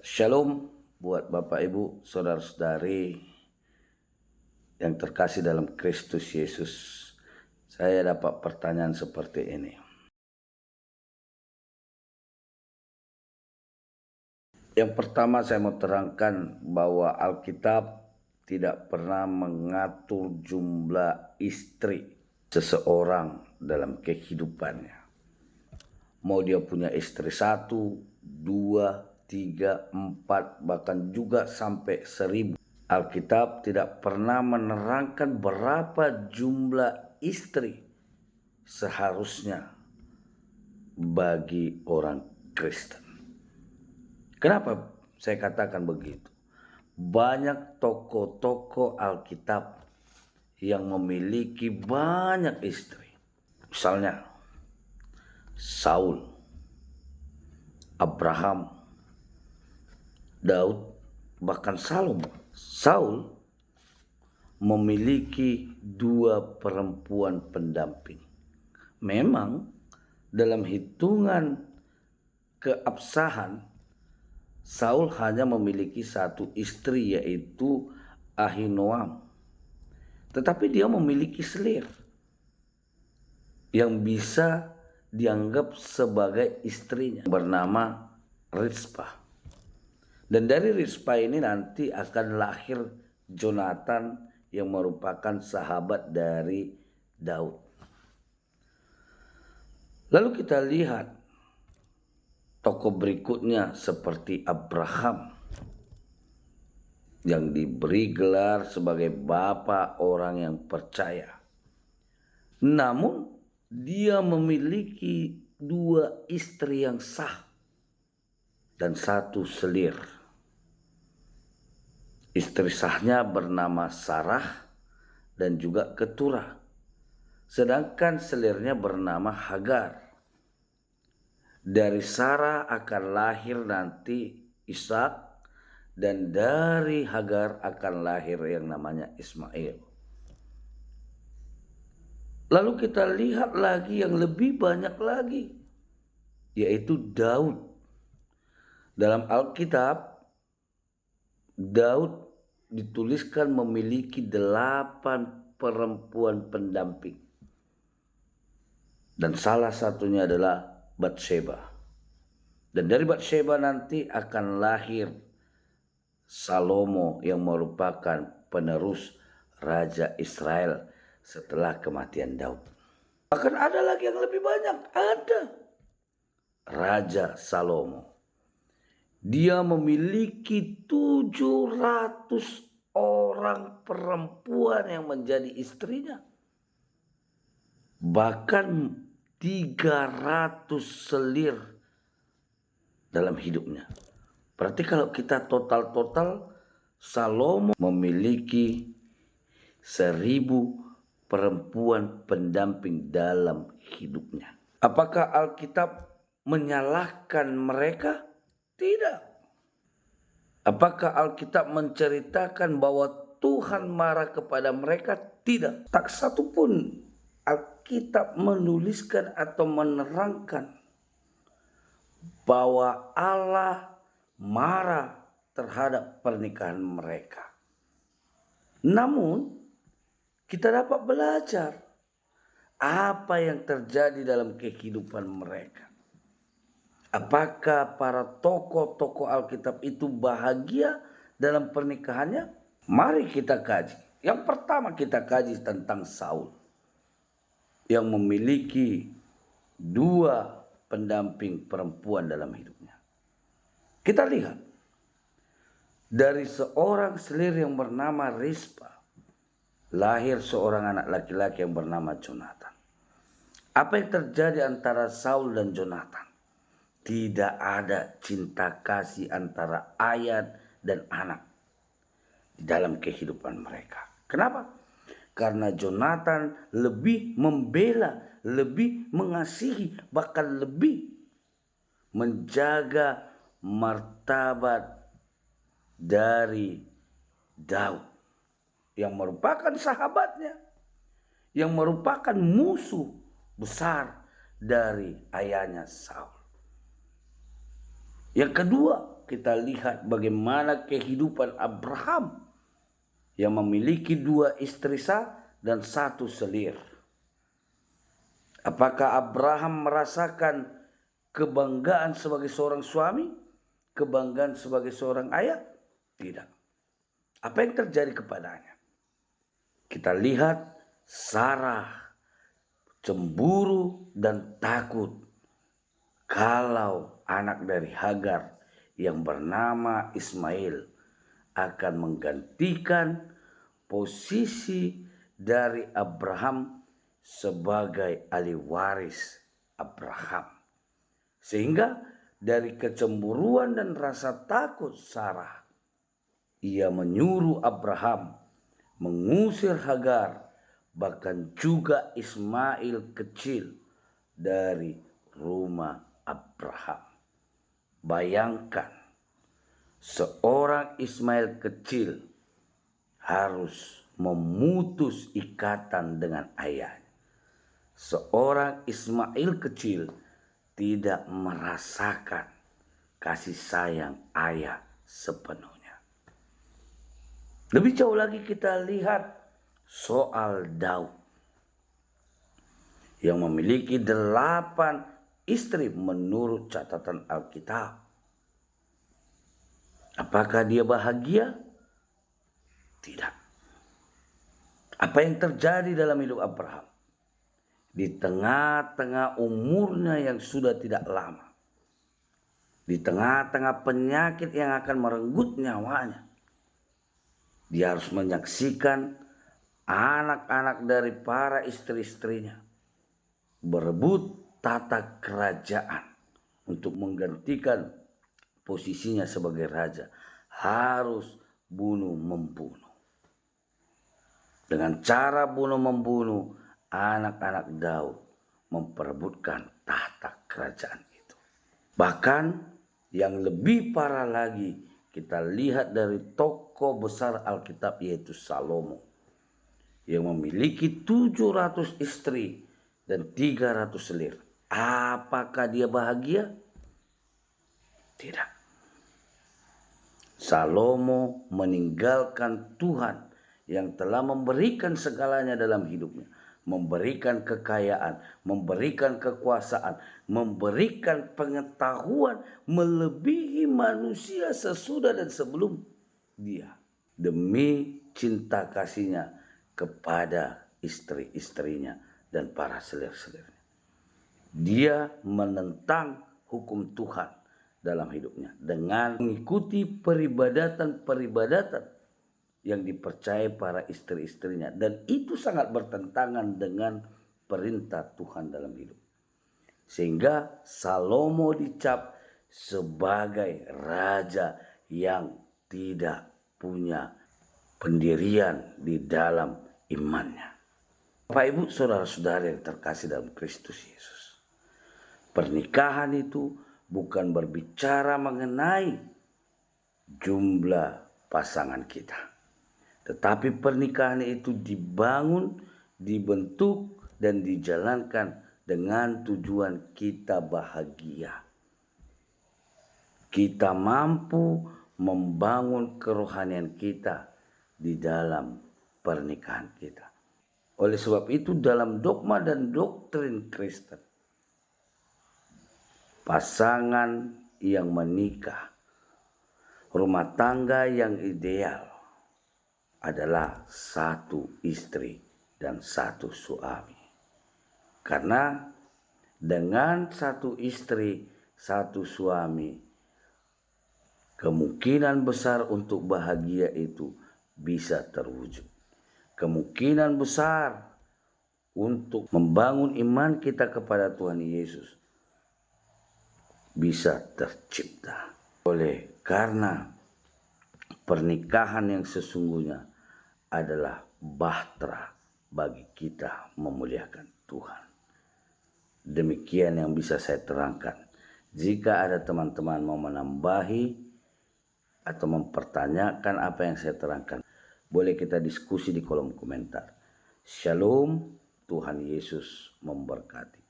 Shalom buat Bapak Ibu, Saudara-saudari yang terkasih dalam Kristus Yesus. Saya dapat pertanyaan seperti ini. Yang pertama saya mau terangkan bahwa Alkitab tidak pernah mengatur jumlah istri seseorang dalam kehidupannya. Mau dia punya istri 1, 2, 3, 4, bahkan juga sampai 1000. Alkitab tidak pernah menerangkan berapa jumlah istri seharusnya bagi orang Kristen. Kenapa saya katakan begitu? Banyak tokoh-tokoh Alkitab yang memiliki banyak istri. Misalnya Saul, Abraham, Daud, bahkan Salomo. Saul memiliki 2 perempuan pendamping. Memang dalam hitungan keabsahan, Saul hanya memiliki 1 istri, yaitu Ahinoam. Tetapi dia memiliki selir yang bisa dianggap sebagai istrinya, bernama Rizpah. Dan dari Rizpah ini nanti akan lahir Jonatan yang merupakan sahabat dari Daud. Lalu kita lihat tokoh berikutnya seperti Abraham yang diberi gelar sebagai bapa orang yang percaya. Namun dia memiliki 2 istri yang sah dan 1 selir. Istri sahnya bernama Sarah dan juga Keturah. Sedangkan selirnya bernama Hagar. Dari Sarah akan lahir nanti Ishak, dan dari Hagar akan lahir yang namanya Ismail. Lalu kita lihat lagi yang lebih banyak lagi, yaitu Daud. Dalam Alkitab, Daud dituliskan memiliki 8 perempuan pendamping. Dan salah satunya adalah Batsheba. Dan dari Batsheba nanti akan lahir Salomo yang merupakan penerus Raja Israel setelah kematian Daud. Bahkan ada lagi yang lebih banyak, ada Raja Salomo. Dia memiliki 700 orang perempuan yang menjadi istrinya. Bahkan 300 selir dalam hidupnya. Berarti kalau kita total, Salomo memiliki 1000 perempuan pendamping dalam hidupnya. Apakah Alkitab menyalahkan mereka? Tidak. Apakah Alkitab menceritakan bahwa Tuhan marah kepada mereka? Tidak. Tak satu pun Alkitab menuliskan atau menerangkan bahwa Allah marah terhadap pernikahan mereka. Namun kita dapat belajar apa yang terjadi dalam kehidupan mereka. Apakah para tokoh-tokoh Alkitab itu bahagia dalam pernikahannya? Mari kita kaji. Yang pertama kita kaji tentang Saul yang memiliki 2 pendamping perempuan dalam hidupnya. Kita lihat dari seorang selir yang bernama Rizpah lahir seorang anak laki-laki yang bernama Jonatan. Apa yang terjadi antara Saul dan Jonatan? Tidak ada cinta kasih antara ayah dan anak di dalam kehidupan mereka. Kenapa? Karena Jonatan lebih membela, lebih mengasihi, bahkan lebih menjaga martabat dari Daud yang merupakan sahabatnya, yang merupakan musuh besar dari ayahnya Saul. Yang kedua, kita lihat bagaimana kehidupan Abraham yang memiliki 2 istri sah dan 1 selir. Apakah Abraham merasakan kebanggaan sebagai seorang suami? Kebanggaan sebagai seorang ayah? Tidak. Apa yang terjadi kepadanya? Kita lihat Sarah cemburu dan takut kalau anak dari Hagar yang bernama Ismail akan menggantikan posisi dari Abraham sebagai ahli waris Abraham. Sehingga dari kecemburuan dan rasa takut Sarah, ia menyuruh Abraham mengusir Hagar, bahkan juga Ismail kecil dari rumah Abraham. Bayangkan, seorang Ismail kecil harus memutus ikatan dengan ayahnya. Seorang Ismail kecil tidak merasakan kasih sayang ayah sepenuhnya. Lebih jauh lagi kita lihat soal Daud yang memiliki 8 istri menurut catatan Alkitab. Apakah dia bahagia? Tidak. Apa yang terjadi dalam hidup Abraham? Di tengah-tengah umurnya yang sudah tidak lama, di tengah-tengah penyakit yang akan merenggut nyawanya, dia harus menyaksikan anak-anak dari para istri-istrinya berebut tata kerajaan untuk menggantikan posisinya sebagai raja. Harus bunuh-membunuh. Dengan cara bunuh-membunuh, anak-anak Daud memperebutkan tahta kerajaan itu. Bahkan yang lebih parah lagi, kita lihat dari tokoh besar Alkitab yaitu Salomo yang memiliki 700 istri dan 300 selir. Apakah dia bahagia? Tidak. Salomo meninggalkan Tuhan yang telah memberikan segalanya dalam hidupnya, memberikan kekayaan, memberikan kekuasaan, memberikan pengetahuan melebihi manusia sesudah dan sebelum dia, demi cinta kasihnya kepada istri-istrinya dan para selir-selirnya. Dia menentang hukum Tuhan dalam hidupnya dengan mengikuti peribadatan-peribadatan yang dipercayai para istri-istrinya, dan itu sangat bertentangan dengan perintah Tuhan dalam hidup. Sehingga Salomo dicap sebagai raja yang tidak punya pendirian di dalam imannya. Bapak Ibu saudara-saudara yang terkasih dalam Kristus Yesus, pernikahan itu bukan berbicara mengenai jumlah pasangan kita, tetapi pernikahan itu dibangun, dibentuk, dan dijalankan dengan tujuan kita bahagia. Kita mampu membangun kerohanian kita di dalam pernikahan kita. Oleh sebab itu dalam dogma dan doktrin Kristen, pasangan yang menikah, rumah tangga yang ideal adalah 1 istri dan 1 suami. Karena dengan 1 istri, 1 suami, kemungkinan besar untuk bahagia itu bisa terwujud. Kemungkinan besar untuk membangun iman kita kepada Tuhan Yesus bisa tercipta. Karena pernikahan yang sesungguhnya adalah bahtera bagi kita memuliakan Tuhan. Demikian yang bisa saya terangkan. Jika ada teman-teman mau menambahi atau mempertanyakan apa yang saya terangkan, boleh kita diskusi di kolom komentar. Shalom, Tuhan Yesus memberkati.